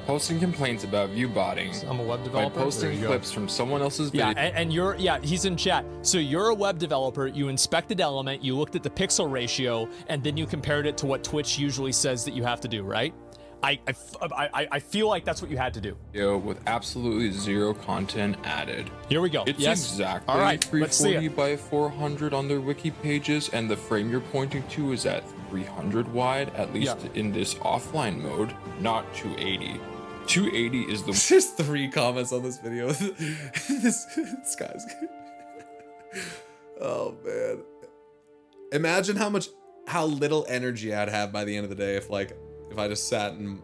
Speaker 3: posting complaints about Viewbotting
Speaker 1: I'm a web
Speaker 3: by
Speaker 1: developer.
Speaker 3: posting clips from someone else's video.
Speaker 1: Yeah, and you're, he's in chat. So you're a web developer, you inspected element, you looked at the pixel ratio, and then you compared it to what Twitch usually says that you have to do, right? I feel like that's what you had to do.
Speaker 3: With absolutely zero content added.
Speaker 1: Here we go.
Speaker 3: It's
Speaker 1: yes.
Speaker 3: exactly
Speaker 1: All right, let's see
Speaker 3: 340
Speaker 1: it.
Speaker 3: by 400 on their wiki pages, and the frame you're pointing to is at 300 wide, at least in this offline mode, not 280. 280 is the
Speaker 2: There's 3 comments on this video. this guy's. Oh man. Imagine how little energy I'd have by the end of the day if I just sat and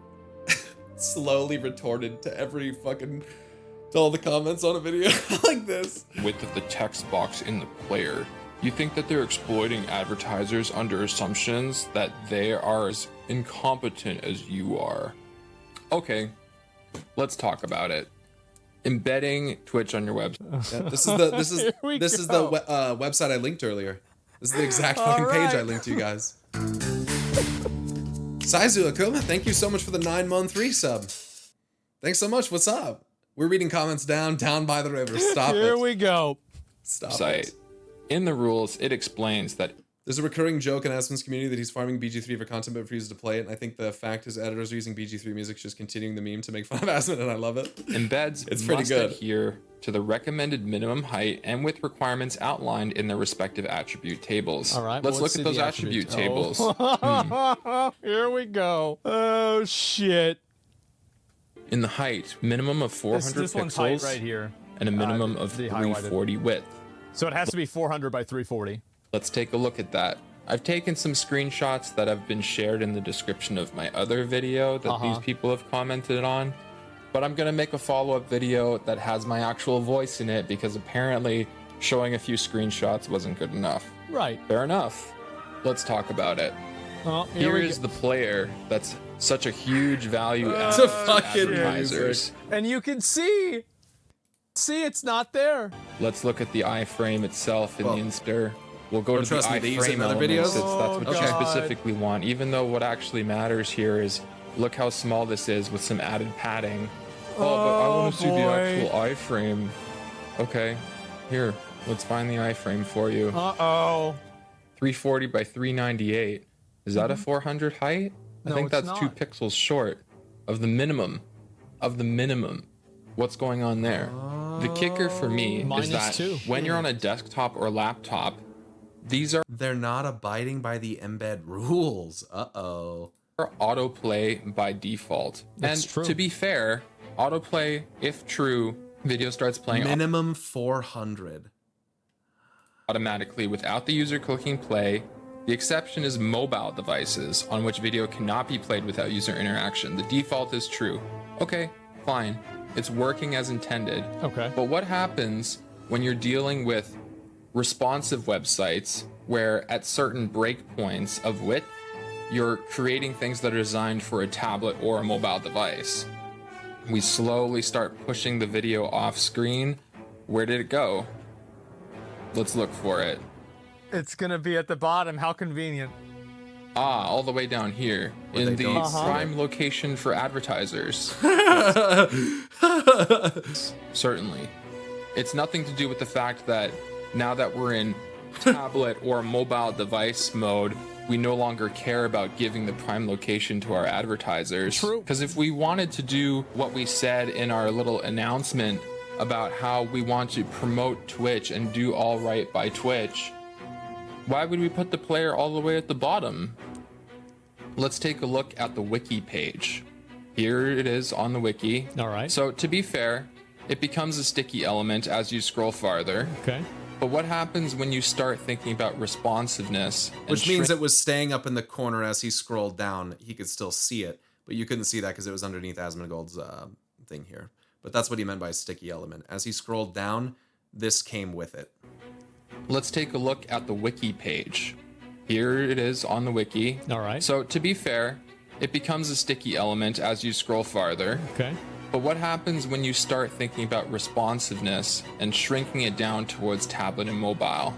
Speaker 2: slowly retorted to all the comments on a video like this.
Speaker 3: width of the text box in the player. You think that they're exploiting advertisers under assumptions that they are as incompetent as you are. Okay, let's talk about it. Embedding Twitch on your website.
Speaker 2: Yeah, this is the website I linked earlier. This is the exact fucking page I linked to you guys. Saizu Akuma, thank you so much for the 9-month resub. Thanks so much. What's up? We're reading comments down by the river. Stop it.
Speaker 1: Here we go.
Speaker 2: Stop
Speaker 3: Site.
Speaker 2: it.
Speaker 3: In the rules, it explains that
Speaker 2: There's a recurring joke in Asmon's community that he's farming BG3 for content but refuses to play it, and I think the fact his editors are using BG3 music is just continuing the meme to make fun of Asmon, and I love it.
Speaker 3: embeds
Speaker 2: It's pretty
Speaker 3: must
Speaker 2: good.
Speaker 3: adhere to the recommended minimum height and with requirements outlined in their respective attribute tables.
Speaker 1: All right,
Speaker 3: let's
Speaker 1: well,
Speaker 3: look at those
Speaker 1: see the
Speaker 3: attribute
Speaker 1: attributes.
Speaker 3: tables.
Speaker 1: Here we go. Oh shit.
Speaker 3: In the height, minimum of 400
Speaker 1: This one's height
Speaker 3: pixels
Speaker 1: right here.
Speaker 3: and a minimum of
Speaker 1: the highlighted.
Speaker 3: 340 width.
Speaker 1: So it has to be 400 by 340.
Speaker 3: Let's take a look at that. I've taken some screenshots that have been shared in the description of my other video that these people have commented on, but I'm gonna make a follow-up video that has my actual voice in it because apparently showing a few screenshots wasn't good enough.
Speaker 1: Right.
Speaker 3: Fair enough. Let's talk about it.
Speaker 1: Oh,
Speaker 3: Here is the player that's such a huge value add
Speaker 2: To
Speaker 3: to
Speaker 2: fucking
Speaker 3: advertisers.
Speaker 1: And you can see it's not there.
Speaker 3: Let's look at the iframe itself in
Speaker 2: Well,
Speaker 3: the Insta. We'll go to the
Speaker 2: trust me, they use it
Speaker 3: iframe
Speaker 2: in other
Speaker 3: elements.
Speaker 2: videos?
Speaker 3: That's what
Speaker 1: Oh,
Speaker 3: you
Speaker 1: God.
Speaker 3: specifically want. Even though what actually matters here is look how small this is with some added padding. Oh, but I want to see the
Speaker 1: boy.
Speaker 3: actual iframe. Okay, here, let's find the iframe for you.
Speaker 1: Uh-oh.
Speaker 3: 340 by 398. Is that a 400 height?
Speaker 1: No,
Speaker 3: I think
Speaker 1: it's
Speaker 3: that's 2
Speaker 1: not.
Speaker 3: pixels short of the minimum. What's going on there? The kicker for me
Speaker 1: Minus
Speaker 3: is that
Speaker 1: 2.
Speaker 3: when you're on a desktop or laptop, these are
Speaker 2: They're not abiding by the embed rules. Uh-oh.
Speaker 3: autoplay by default.
Speaker 1: That's
Speaker 3: and
Speaker 1: true.
Speaker 3: to be fair, autoplay, if true, video starts playing
Speaker 2: Minimum 400.
Speaker 3: automatically without the user clicking play. The exception is mobile devices on which video cannot be played without user interaction. The default is true. Okay, fine. It's working as intended.
Speaker 1: Okay.
Speaker 3: But what happens when you're dealing with responsive websites where at certain breakpoints of width, you're creating things that are designed for a tablet or a mobile device? We slowly start pushing the video off screen. Where did it go? Let's look for it.
Speaker 1: It's gonna be at the bottom. How convenient.
Speaker 3: Ah, all the way down here
Speaker 2: Where
Speaker 3: in
Speaker 2: they
Speaker 3: the
Speaker 2: don't see
Speaker 3: prime location for advertisers. Certainly. It's nothing to do with the fact that now that we're in tablet or mobile device mode, we no longer care about giving the prime location to our advertisers.
Speaker 1: True.
Speaker 3: Because if we wanted to do what we said in our little announcement about how we want to promote Twitch and do all right by Twitch, why would we put the player all the way at the bottom? Let's take a look at the wiki page. Here it is on the wiki.
Speaker 1: All right.
Speaker 3: So to be fair, it becomes a sticky element as you scroll farther.
Speaker 1: Okay.
Speaker 3: But what happens when you start thinking about responsiveness? and
Speaker 2: Which means it was staying up in the corner as he scrolled down. He could still see it, but you couldn't see that because it was underneath Asmongold's thing here. But that's what he meant by sticky element. As he scrolled down, this came with it.
Speaker 3: Let's take a look at the wiki page. Here it is on the wiki.
Speaker 1: All right.
Speaker 3: So to be fair, it becomes a sticky element as you scroll farther.
Speaker 1: Okay.
Speaker 3: But what happens when you start thinking about responsiveness and shrinking it down towards tablet and mobile?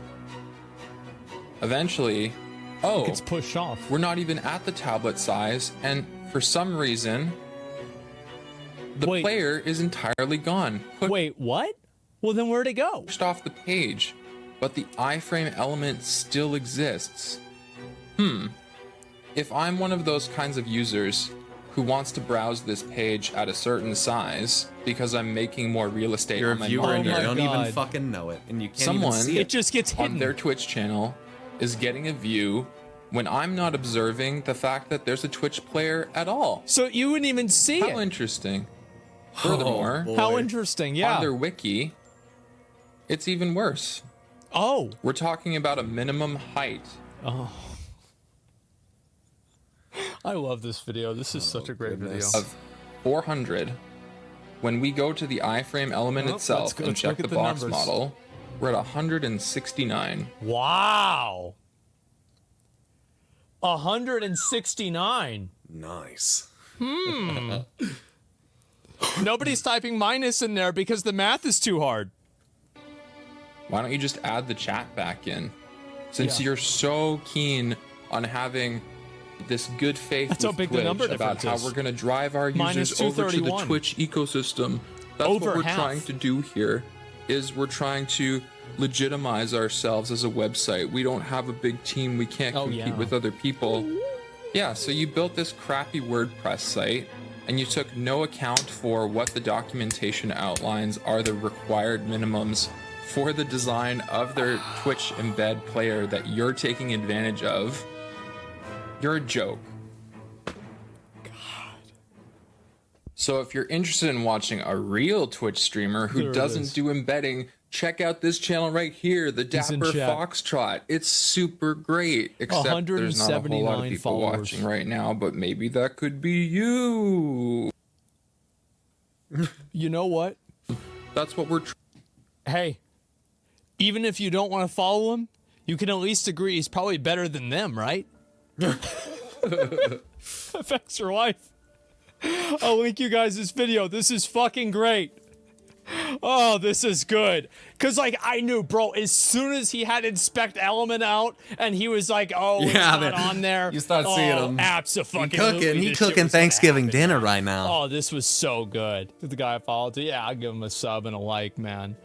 Speaker 3: Eventually, oh,
Speaker 1: It's pushed off.
Speaker 3: we're not even at the tablet size, and for some reason, the
Speaker 1: Wait.
Speaker 3: player is entirely gone.
Speaker 1: Wait, what? Well, then where'd it go?
Speaker 3: Pushed off the page, but the iframe element still exists. If I'm one of those kinds of users who wants to browse this page at a certain size because I'm making more real estate
Speaker 2: You're a
Speaker 3: on my
Speaker 2: viewer and you
Speaker 3: monitor,
Speaker 1: my
Speaker 2: don't even
Speaker 1: God.
Speaker 2: fucking know it, and you can't
Speaker 3: Someone-
Speaker 2: even see
Speaker 1: It
Speaker 2: it.
Speaker 1: just gets
Speaker 3: on
Speaker 1: hidden.
Speaker 3: their Twitch channel is getting a view when I'm not observing the fact that there's a Twitch player at all.
Speaker 1: So you wouldn't even see
Speaker 3: How
Speaker 1: it.
Speaker 3: interesting. Furthermore,
Speaker 2: boy.
Speaker 1: How interesting. Yeah.
Speaker 3: on their wiki, it's even worse.
Speaker 1: Oh.
Speaker 3: We're talking about a minimum height.
Speaker 1: Oh. I love this video. This is such a great
Speaker 2: goodness.
Speaker 1: video.
Speaker 3: Of 400. When we go to the iframe element
Speaker 1: Oh,
Speaker 3: itself and
Speaker 1: let's
Speaker 3: check
Speaker 1: look
Speaker 3: the
Speaker 1: at the
Speaker 3: box
Speaker 1: numbers.
Speaker 3: model, we're at 169.
Speaker 1: Wow. 169.
Speaker 2: Nice.
Speaker 1: Nobody's typing minus in there because the math is too hard.
Speaker 3: Why don't you just add the chat back in? Since
Speaker 1: Yeah.
Speaker 3: you're so keen on having this good faith
Speaker 1: That's how
Speaker 3: with
Speaker 1: big the
Speaker 3: Twitch
Speaker 1: number
Speaker 3: about
Speaker 1: difference
Speaker 3: how
Speaker 1: is.
Speaker 3: we're going to drive our
Speaker 1: Minus
Speaker 3: users over to the
Speaker 1: 231.
Speaker 3: Twitch ecosystem. That's
Speaker 1: Over
Speaker 3: what we're
Speaker 1: half.
Speaker 3: trying to do here, is we're trying to legitimize ourselves as a website. We don't have a big team. We can't
Speaker 1: Oh,
Speaker 3: compete
Speaker 1: yeah.
Speaker 3: with other people. Yeah, so you built this crappy WordPress site, and you took no account for what the documentation outlines are the required minimums for the design of their Twitch embed player that you're taking advantage of. You're a joke. So if you're interested in watching a real Twitch streamer who
Speaker 1: There it
Speaker 3: doesn't
Speaker 1: is.
Speaker 3: do embedding, check out this channel right here, the
Speaker 1: He's in
Speaker 3: Dapper
Speaker 1: chat.
Speaker 3: Foxtrot. It's super great, except there's not a whole lot of
Speaker 1: 179
Speaker 3: people
Speaker 1: followers.
Speaker 3: watching right now, but maybe that could be you.
Speaker 1: You know what?
Speaker 3: That's what we're
Speaker 1: Hey, even if you don't want to follow him, you can at least agree he's probably better than them, right? Fextralife. I'll link you guys this video. This is fucking great. Oh, this is good. Cause like I knew, bro, as soon as he had inspect element out and he was like, oh, it's
Speaker 2: Yeah,
Speaker 1: not
Speaker 2: man.
Speaker 1: on there.
Speaker 2: You start seeing him.
Speaker 1: Absolutely.
Speaker 2: He cooking Thanksgiving dinner right now.
Speaker 1: Oh, this was so good. The guy I followed, yeah, I'll give him a sub and a like, man.